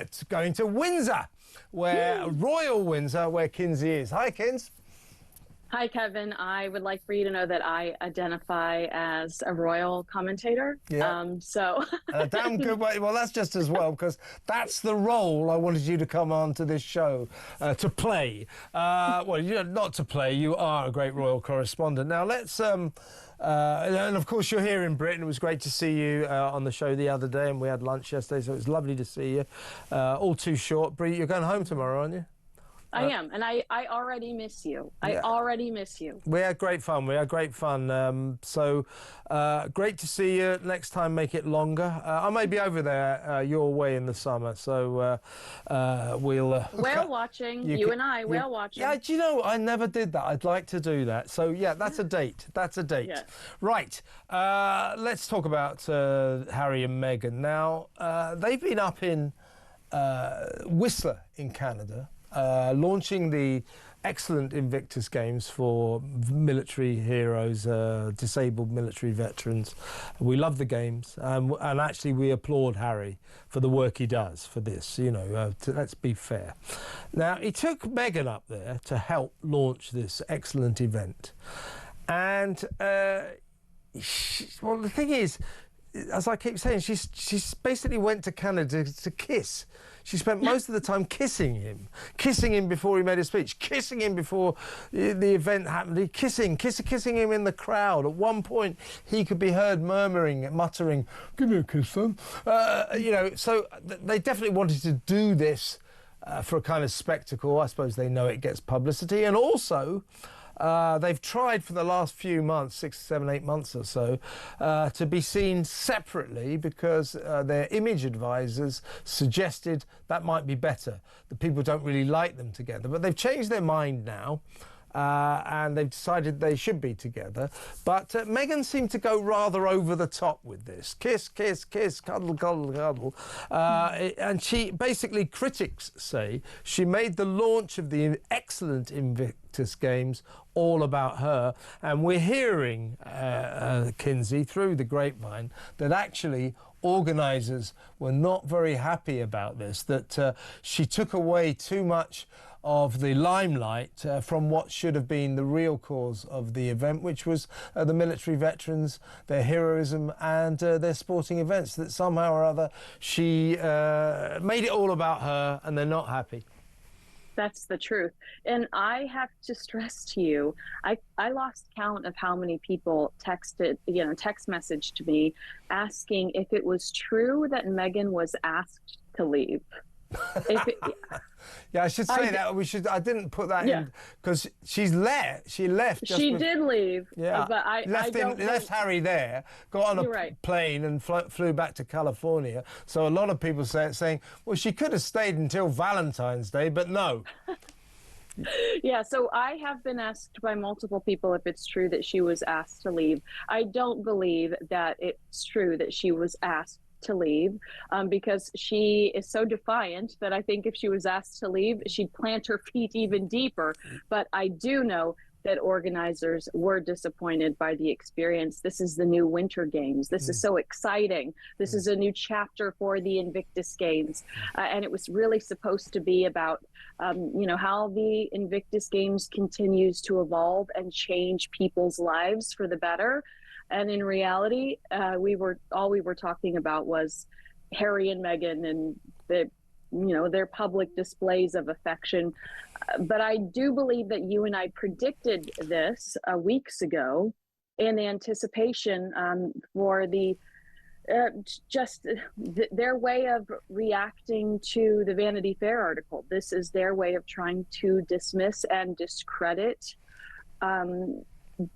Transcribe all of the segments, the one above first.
at going to Windsor, Royal Windsor, where Kinsey is. Hi, Kins. Hi, Kevin. I would like for you to know that I identify as a royal commentator. Yeah. So A damn good way. Well, that's just as well, because that's the role I wanted you to come on to this show to play. Well, not to play. You are a great royal correspondent. Now, let's... and of course, you're here in Britain. It was great to see you on the show the other day, and we had lunch yesterday, so it was lovely to see you. All too short. Brie, you're going home tomorrow, aren't you? I am, and I already miss you. I already miss you. We had great fun. So great to see you. Next time, make it longer. I may be over there your way in the summer, so we'll... whale watching, you and I, whale watching. Yeah, do you know, I never did that. I'd like to do that. So, yeah, that's a date. That's a date. Yeah. Right. Let's talk about Harry and Meghan. Now, they've been up in Whistler in Canada, launching the excellent Invictus Games for military heroes, disabled military veterans. We love the games, and actually we applaud Harry for the work he does for this, you know, let's be fair. Now, he took Meghan up there to help launch this excellent event. And, well, the thing is, as I keep saying, she's basically went to Canada to kiss. She spent most of the time kissing him before he made a speech, kissing him before the event happened, kissing him in the crowd. At one point, he could be heard muttering, "Give me a kiss, son." You know, so they definitely wanted to do this for a kind of spectacle. I suppose they know it gets publicity, and also they've tried for the last few months, 6, 7, 8 months or so, to be seen separately because their image advisors suggested that might be better. The people don't really like them together. But they've changed their mind now. And they've decided they should be together. But Meghan seemed to go rather over the top with this. Kiss, kiss, kiss, cuddle, cuddle, cuddle. And she, basically, critics say, she made the launch of the excellent Invictus Games all about her. And we're hearing, Kinsey, through the grapevine, that actually organisers were not very happy about this, that she took away too much of the limelight from what should have been the real cause of the event, which was the military veterans, their heroism and their sporting events, that somehow or other she made it all about her, and they're not happy. That's the truth. And I have to stress to you, I lost count of how many people text messaged me asking if it was true that Meghan was asked to leave. Yeah, I should say that. I didn't put that in because she left. She did leave. Yeah, but I left Harry there. Got on a plane and flew back to California. So a lot of people saying, well, she could have stayed until Valentine's Day, but no. Yeah, so I have been asked by multiple people if it's true that she was asked to leave. I don't believe that it's true that she was asked to leave because she is so defiant that I think if she was asked to leave, she'd plant her feet even deeper. But I do know that organizers were disappointed by the experience. This is the new Winter Games. This is so exciting. This is a new chapter for the Invictus Games. And it was really supposed to be about, you know, how the Invictus Games continues to evolve and change people's lives for the better. And in reality, all we were talking about was Harry and Meghan and their public displays of affection. But I do believe that you and I predicted this weeks ago in anticipation for their way of reacting to the Vanity Fair article. This is their way of trying to dismiss and discredit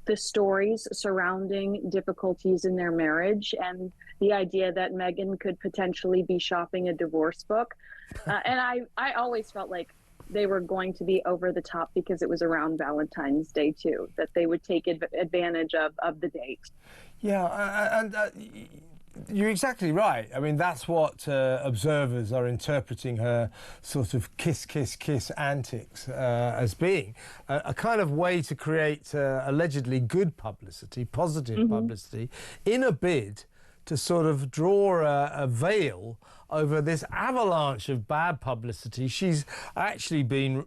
the stories surrounding difficulties in their marriage and the idea that Meghan could potentially be shopping a divorce book. And I always felt like they were going to be over the top because it was around Valentine's Day too, that they would take advantage of the date. Yeah, and you're exactly right. I mean, that's what observers are interpreting her sort of kiss, kiss, kiss antics as being. A kind of way to create allegedly good publicity, positive publicity, in a bid to sort of draw a veil over this avalanche of bad publicity she's actually been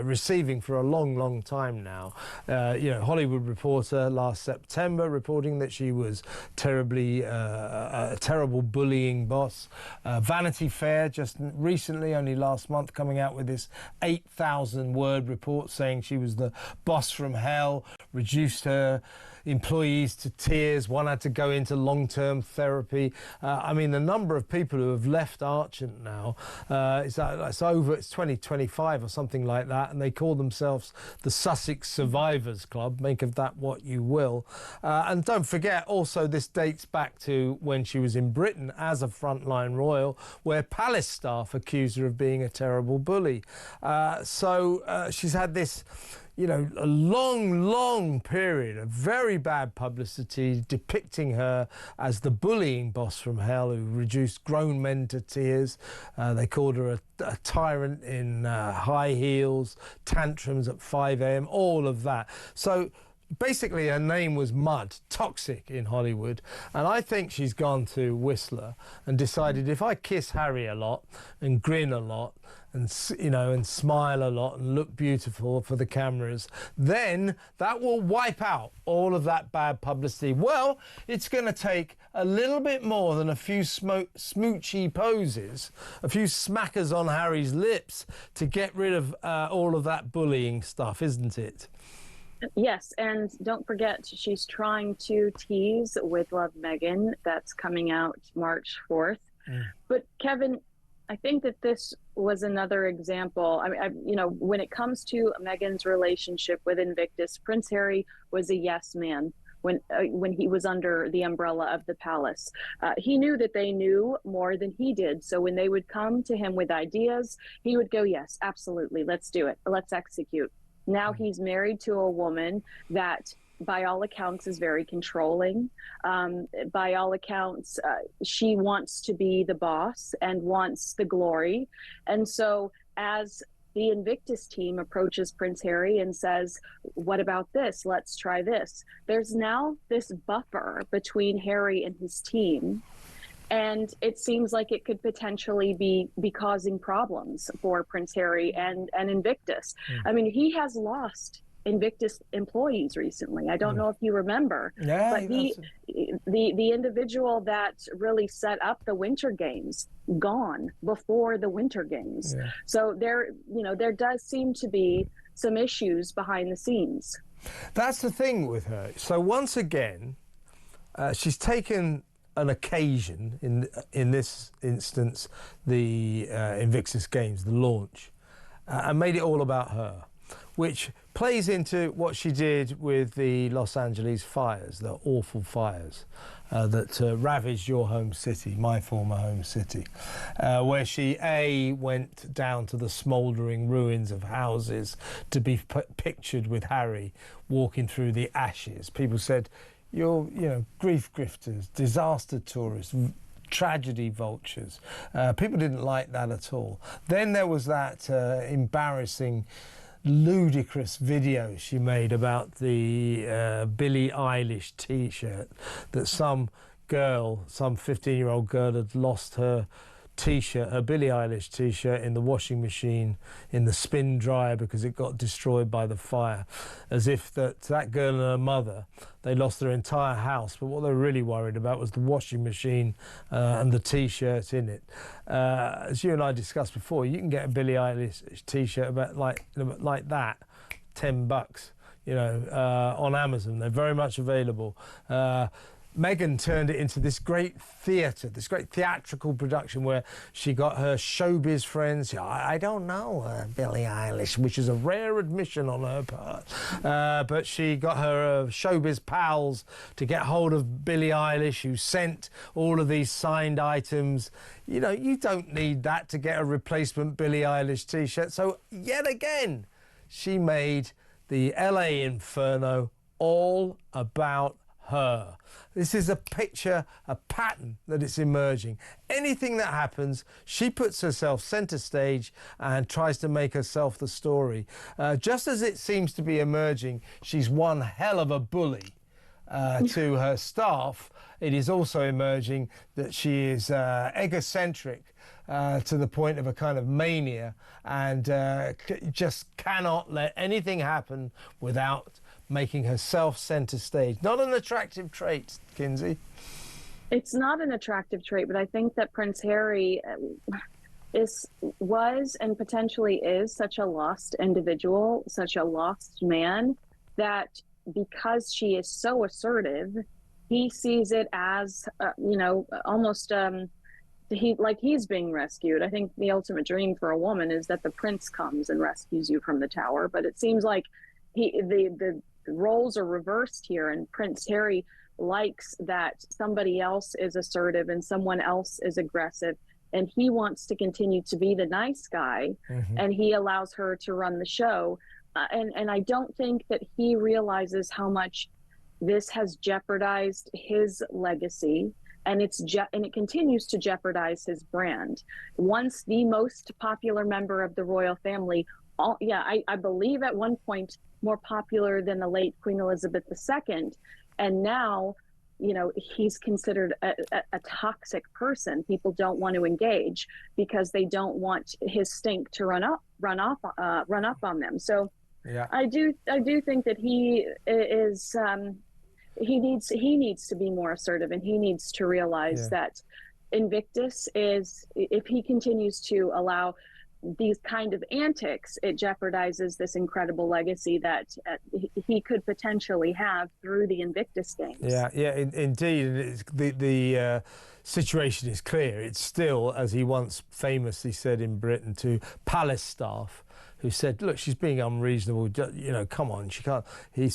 receiving for a long, long time now. Hollywood Reporter last September reporting that she was a terrible bullying boss. Vanity Fair just recently, only last month, coming out with this 8,000-word report saying she was the boss from hell, reduced her employees to tears. One had to go into long-term therapy. I mean, the number of people who have left Archant now, it's 2025 or something like that, and they call themselves the Sussex Survivors Club. Make of that what you will. And don't forget, also, this dates back to when she was in Britain as a frontline royal, where palace staff accused her of being a terrible bully. So she's had this, a long, long period of very bad publicity depicting her as the bullying boss from hell who reduced grown men to tears. They called her a tyrant in high heels, tantrums at 5 a.m, all of that. So basically her name was mud, toxic in Hollywood. And I think she's gone to Whistler and decided, if I kiss Harry a lot and grin a lot, and smile a lot and look beautiful for the cameras, then that will wipe out all of that bad publicity. Well, it's going to take a little bit more than a few smoochy poses, a few smackers on Harry's lips to get rid of all of that bullying stuff, isn't it? Yes, and don't forget, she's trying to tease With Love Meghan. That's coming out March 4th. But Kevin, I think that this was another example. I mean, when it comes to Meghan's relationship with Invictus, Prince Harry was a yes man when he was under the umbrella of the palace. He knew that they knew more than he did. So when they would come to him with ideas, he would go, yes, absolutely, let's do it, let's execute. Now he's married to a woman that, by all accounts, is very controlling. By all accounts, she wants to be the boss and wants the glory. And so as the Invictus team approaches Prince Harry and says, what about this? Let's try this. There's now this buffer between Harry and his team. And it seems like it could potentially be causing problems for Prince Harry and Invictus. I mean, he has lost Invictus employees recently. I don't know if you remember, but the individual that really set up the Winter Games gone before the Winter Games. So there does seem to be some issues behind the scenes. That's the thing with her. So once again, she's taken an occasion, in this instance, the Invictus Games, the launch, and made it all about her, which plays into what she did with the Los Angeles fires, the awful fires that ravaged your home city, my former home city, where she went down to the smouldering ruins of houses to be pictured with Harry walking through the ashes. People said, you're, grief grifters, disaster tourists, tragedy vultures. People didn't like that at all. Then there was that embarrassing, ludicrous video she made about the Billie Eilish T-shirt that some 15-year-old girl had lost her T-shirt, her Billie Eilish T-shirt, in the washing machine, in the spin dryer, because it got destroyed by the fire, as if that girl and her mother, they lost their entire house, but what they were really worried about was the washing machine and the T-shirt in it. As you and I discussed before, you can get a Billie Eilish T-shirt about like that, $10, on Amazon. They're very much available. Meghan turned it into this great theatre, this great theatrical production where she got her showbiz friends. I don't know Billie Eilish, which is a rare admission on her part. But she got her showbiz pals to get hold of Billie Eilish, who sent all of these signed items. You don't need that to get a replacement Billie Eilish T-shirt. So yet again, she made the LA Inferno all about her. This is a picture, a pattern that is emerging. Anything that happens, she puts herself centre stage and tries to make herself the story. Just as it seems to be emerging, she's one hell of a bully. to her staff, it is also emerging that she is egocentric to the point of a kind of mania, and just cannot let anything happen without making herself centre stage. Not an attractive trait, Kinsey. It's not an attractive trait, but I think that Prince Harry was and potentially is such a lost individual, such a lost man, that because she is so assertive, he sees it as, almost he's being rescued. I think the ultimate dream for a woman is that the prince comes and rescues you from the tower, but it seems like the roles are reversed here, and Prince Harry likes that somebody else is assertive and someone else is aggressive, and he wants to continue to be the nice guy, and he allows her to run the show. And I don't think that he realizes how much this has jeopardized his legacy, and it continues to jeopardize his brand. Once the most popular member of the royal family, I believe at one point more popular than the late Queen Elizabeth II, and now, he's considered a toxic person. People don't want to engage because they don't want his stink to run up on them. So yeah, I do think that he is he needs to be more assertive, and he needs to realize that Invictus is, if he continues to allow these kind of antics, it jeopardizes this incredible legacy that he could potentially have through the Invictus Games. Indeed. The situation is clear. It's still, as he once famously said in Britain to palace staff, who said, look, she's being unreasonable, come on, she can't. He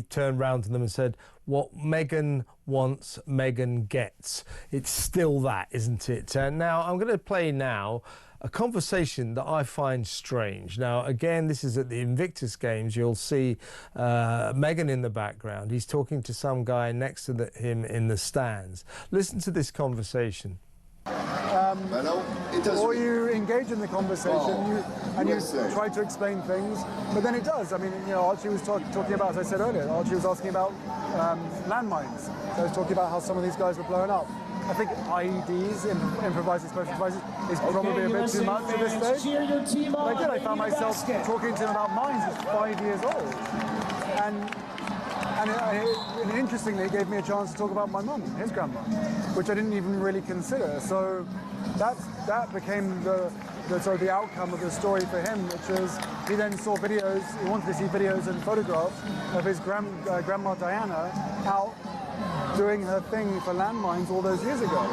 turned round to them and said, what Meghan wants, Meghan gets. It's still that, isn't it? Now, I'm going to play now a conversation that I find strange. Now, again, this is at the Invictus Games. You'll see Meghan in the background. He's talking to some guy next to him in the stands. Listen to this conversation. Or you engage in the conversation, you try to explain things, but then it does. I mean, Archie was talking about, as I said earlier, Archie was asking about landmines. So I was talking about how some of these guys were blowing up. I think IEDs, improvised explosive devices, is probably a bit too much at this stage. But I found myself talking to him about mines at 5 years old. And interestingly, it gave me a chance to talk about my mum, his grandma, which I didn't even really consider. So that became the outcome of the story for him, which is he then saw videos, he wanted to see videos and photographs of his grandma Diana out doing her thing for landmines all those years ago.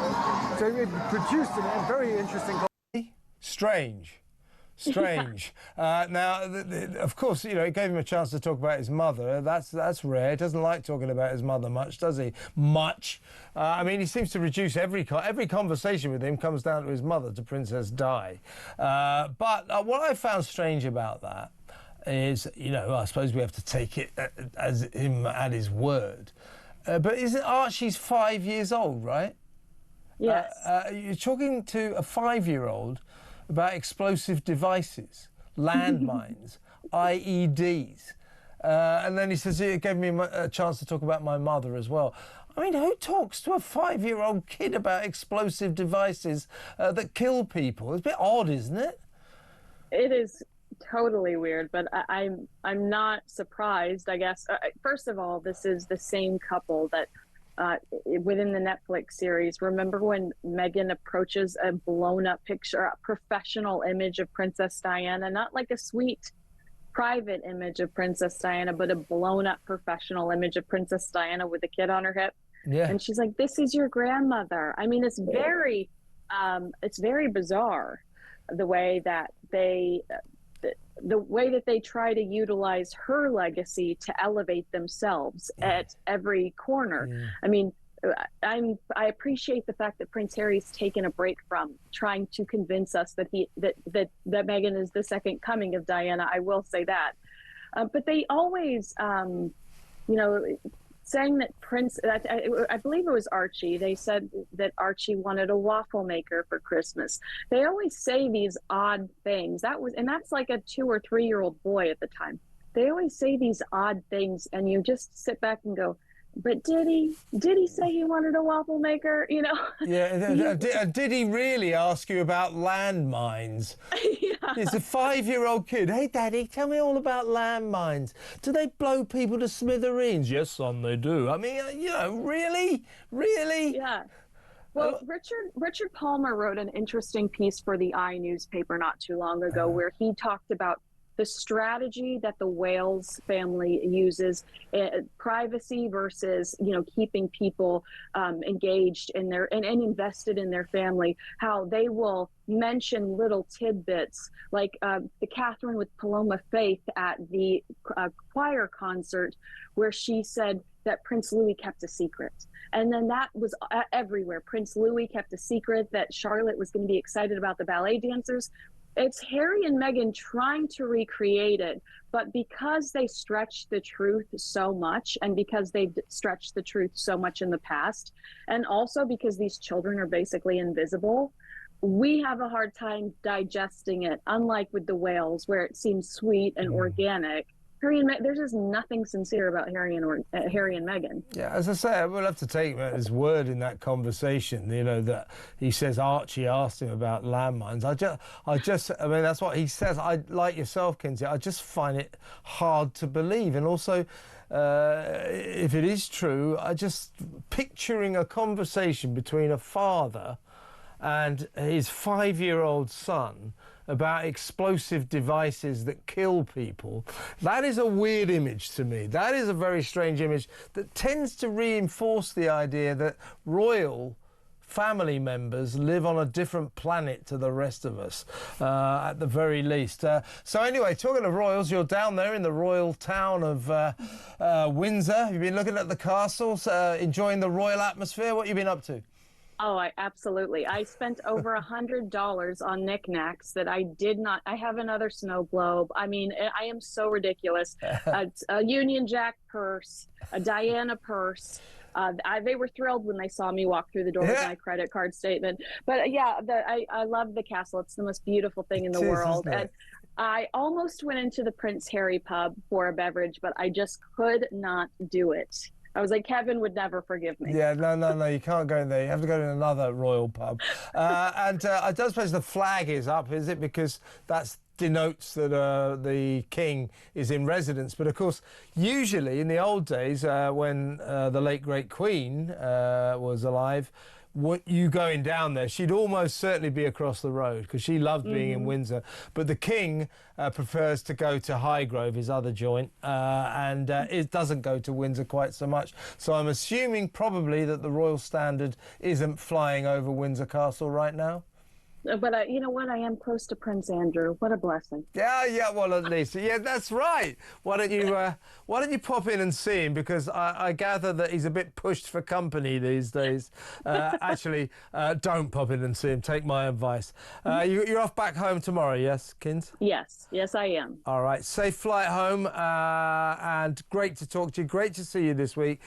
So it produced a very interesting... Strange. Now, of course, it gave him a chance to talk about his mother. That's rare. He doesn't like talking about his mother much, does he? Much. I mean, he seems to reduce every conversation with him comes down to his mother, to Princess Di. But what I found strange about that is, I suppose we have to take it as him at his word. But isn't Archie's 5 years old, right? Yes. You're talking to a 5-year-old about explosive devices, landmines, IEDs. And then he says, it gave me a chance to talk about my mother as well. I mean, who talks to a 5-year-old kid about explosive devices that kill people? It's a bit odd, isn't it? It is totally weird, but I'm not surprised, I guess. First of all, this is the same couple that within the Netflix series. Remember when Meghan approaches a blown-up picture, a professional image of Princess Diana, not like a sweet private image of Princess Diana, but a blown-up professional image of Princess Diana with a kid on her hip. Yeah. And she's like, "This is your grandmother." I mean, it's very bizarre the way that they try to utilize her legacy to elevate themselves at every corner. Yeah. I mean, I appreciate the fact that Prince Harry's taken a break from trying to convince us that that Meghan is the second coming of Diana. I will say that, but they always, saying that I believe it was Archie. They said that Archie wanted a waffle maker for Christmas. They always say these odd things. That's like a 2 or 3 year old boy at the time. They always say these odd things, and you just sit back and go, But did he? Did he say he wanted a waffle maker? You know? Yeah. Did he really ask you about landmines? Yeah. It's a 5-year-old kid. Hey, Daddy, tell me all about landmines. Do they blow people to smithereens? Yes, son, they do. I mean, you know, really? Really? Yeah. Well, Richard Palmer wrote an interesting piece for the newspaper not too long ago where he talked about the strategy that the Wales family uses, privacy versus, you know, keeping people engaged in their and invested in their family, how they will mention little tidbits like the Catherine with Paloma Faith at the choir concert where she said that Prince Louis kept a secret. And then that was everywhere. Prince Louis kept a secret that Charlotte was going to be excited about the ballet dancers. It's Harry and Meghan trying to recreate it, but because they stretched the truth so much, and because they've stretched the truth so much in the past, and also because these children are basically invisible, we have a hard time digesting it, unlike with the whales, where it seems sweet and organic. Harry and Meghan, there's just nothing sincere about Harry and Meghan. Yeah, as I say, we'll have to take his word in that conversation. You know that he says Archie asked him about landmines. I mean, that's what he says. I like yourself, Kinsey. I just find it hard to believe, and also, if it is true, I just picturing a conversation between a father and his 5-year-old son about explosive devices that kill people. That is a weird image to me. That is a very strange image that tends to reinforce the idea that royal family members live on a different planet to the rest of us, at the very least. So anyway, talking of royals, you're down there in the royal town of Windsor. You've been looking at the castles, enjoying the royal atmosphere. What have you been up to? Oh, absolutely. I spent over $100 on knickknacks that I did not. I have another snow globe. I mean, I am so ridiculous. A Union Jack purse, a Diana purse. They were thrilled when they saw me walk through the door with my credit card statement. But yeah, I love the castle. It's the most beautiful thing in the world. And I almost went into the Prince Harry pub for a beverage, but I just could not do it. I was like, Kevin would never forgive me. Yeah, no, you can't go in there. You have to go to another royal pub. I don't suppose the flag is up, is it? Because that denotes that the king is in residence. But of course, usually in the old days, when the late great Queen was alive, you going down there, she'd almost certainly be across the road because she loved being in Windsor. But the king prefers to go to Highgrove, his other joint, and it doesn't go to Windsor quite so much. So I'm assuming probably that the Royal Standard isn't flying over Windsor Castle right now. But you know what? I am close to Prince Andrew. What a blessing. Yeah. Well, at least, yeah, that's right. Why don't you pop in and see him? Because I gather that he's a bit pushed for company these days. Actually, don't pop in and see him. Take my advice. You're off back home tomorrow, yes, Kins? Yes, I am. All right. Safe flight home, and great to talk to you. Great to see you this week.